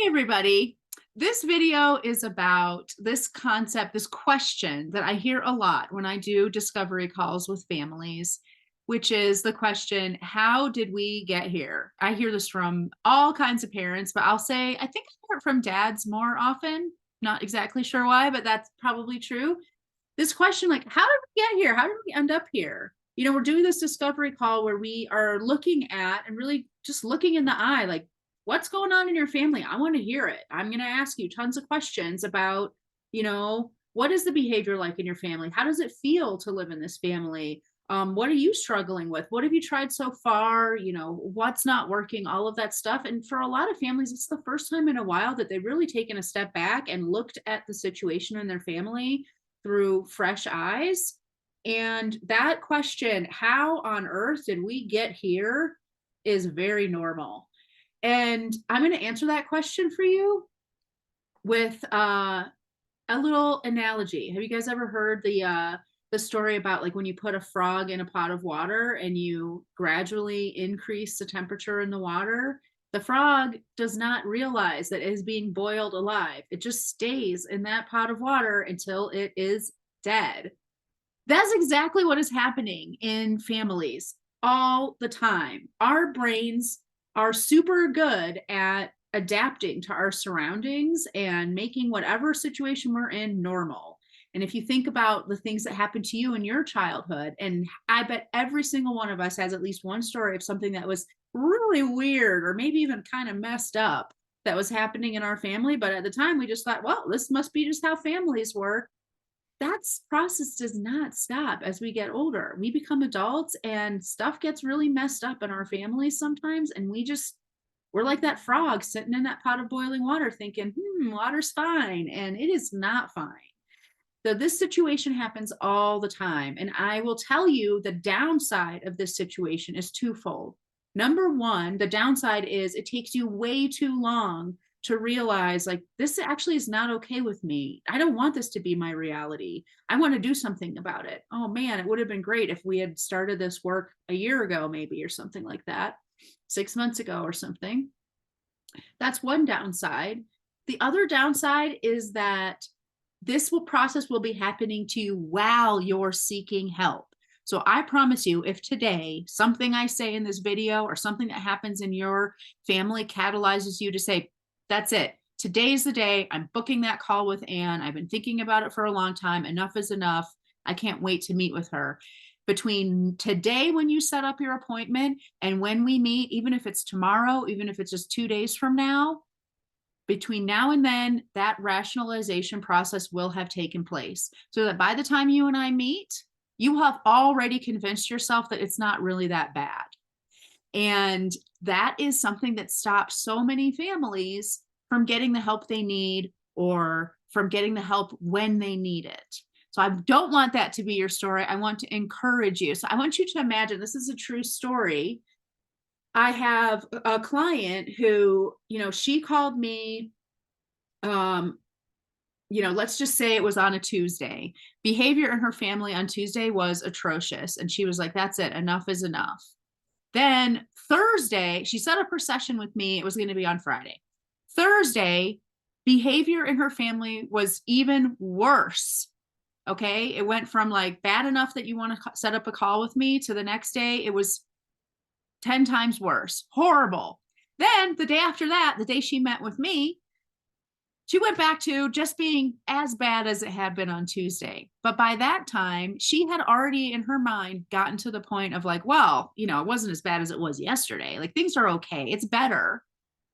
Hey everybody. This video is about this concept, this question that I hear a lot when I do discovery calls with families, which is the question, how did we get here? I hear this from all kinds of parents, but I'll say I think I hear it from dads more often. Not exactly sure why, but that's probably true. This question, like, how did we get here? How did we end up here? We're doing this discovery call where we are looking at and really just looking in the eye, like, what's going on in your family? I want to hear it. I'm going to ask you tons of questions about, what is the behavior like in your family? How does it feel to live in this family? What are you struggling with? What have you tried so far? What's not working? All of that stuff. And for a lot of families, it's the first time in a while that they've really taken a step back and looked at the situation in their family through fresh eyes. And that question, how on earth did we get here, is very normal. And I'm going to answer that question for you with a little analogy. Have you guys ever heard the story about, like, when you put a frog in a pot of water and you gradually increase the temperature in the water? The frog does not realize that it is being boiled alive. It just stays in that pot of water until it is dead. That's exactly what is happening in families all the time. Our brains are super good at adapting to our surroundings and making whatever situation we're in normal. And if you think about the things that happened to you in your childhood, and I bet every single one of us has at least one story of something that was really weird or maybe even kind of messed up that was happening in our family. But at the time, we just thought, well, this must be just how families work. That process does not stop as we get older. We become adults and stuff gets really messed up in our families sometimes. And we're like that frog sitting in that pot of boiling water thinking, water's fine. And it is not fine. So this situation happens all the time. And I will tell you the downside of this situation is twofold. Number one, the downside is it takes you way too long to realize, like, this actually is not okay with me. I don't want this to be my reality. I want to do something about it. Oh man, it would have been great if we had started this work a year ago, maybe, or something like that, 6 months ago or something. That's one downside. The other downside is that process will be happening to you while you're seeking help. So I promise you, if today something I say in this video or something that happens in your family catalyzes you to say, that's it, today's the day, I'm booking that call with Anne. I've been thinking about it for a long time. Enough is enough. I can't wait to meet with her. Between today, when you set up your appointment, and when we meet, even if it's tomorrow, even if it's just 2 days from now, between now and then, that rationalization process will have taken place, so that by the time you and I meet, you have already convinced yourself that it's not really that bad. And that is something that stops so many families from getting the help they need, or from getting the help when they need it. So I don't want that to be your story. I want to encourage you. So I want you to imagine this is a true story. I have a client who, she called me, let's just say it was on a Tuesday. Behavior in her family on Tuesday was atrocious. And she was like, that's it, enough is enough. Then Thursday, she set up her session with me. It was going to be on Friday. Thursday, behavior in her family was even worse. Okay. It went from like bad enough that you want to set up a call with me to the next day, it was 10 times worse. Horrible. Then the day after that, the day she met with me, she went back to just being as bad as it had been on Tuesday. But by that time, she had already in her mind gotten to the point of like, well, it wasn't as bad as it was yesterday. Like, things are okay. It's better.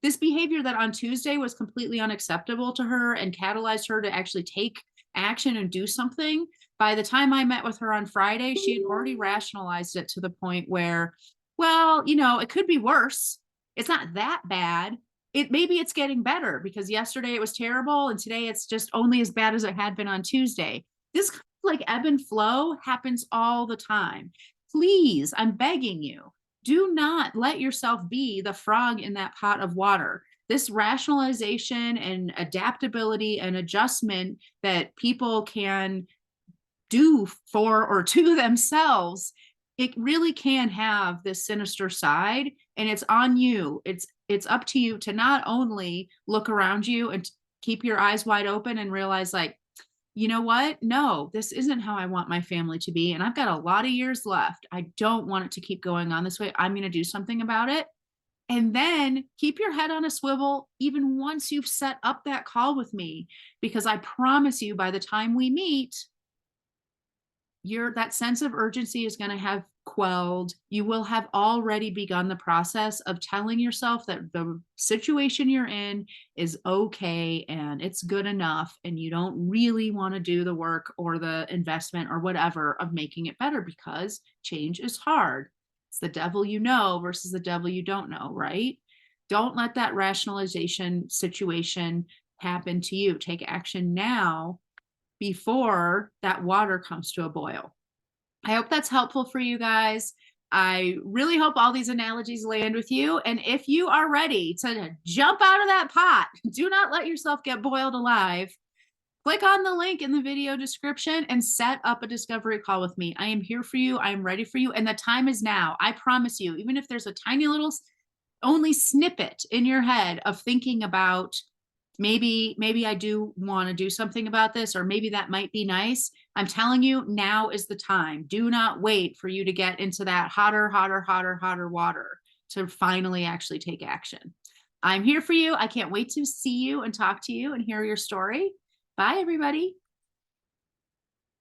This behavior that on Tuesday was completely unacceptable to her and catalyzed her to actually take action and do something. By the time I met with her on Friday, she had already rationalized it to the point where, well, it could be worse. It's not that bad. Maybe it's getting better because yesterday it was terrible and today it's just only as bad as it had been on Tuesday. This like ebb and flow happens all the time. Please, I'm begging you, do not let yourself be the frog in that pot of water. This rationalization and adaptability and adjustment that people can do for or to themselves it really can have this sinister side, and it's on you. It's up to you to not only look around you and keep your eyes wide open and realize, like, you know what? No, this isn't how I want my family to be. And I've got a lot of years left. I don't want it to keep going on this way. I'm going to do something about it. And then keep your head on a swivel, even once you've set up that call with me, because I promise you, by the time we meet, your that sense of urgency is going to have quelled. You will have already begun the process of telling yourself that the situation you're in is okay and it's good enough, and you don't really want to do the work or the investment or whatever of making it better, because change is hard. It's the devil you know versus the devil you don't know, right? Don't let that rationalization situation happen to you. Take action now before that water comes to a boil. I hope that's helpful for you guys. I really hope all these analogies land with you. And if you are ready to jump out of that pot, do not let yourself get boiled alive. Click on the link in the video description and set up a discovery call with me. I am here for you. I am ready for you. And the time is now. I promise you, even if there's a tiny little only snippet in your head of thinking about, maybe I do want to do something about this, or maybe that might be nice. I'm telling you, now is the time. Do not wait for you to get into that hotter, hotter, hotter, hotter water to finally actually take action. I'm here for you. I can't wait to see you and talk to you and hear your story. Bye, everybody.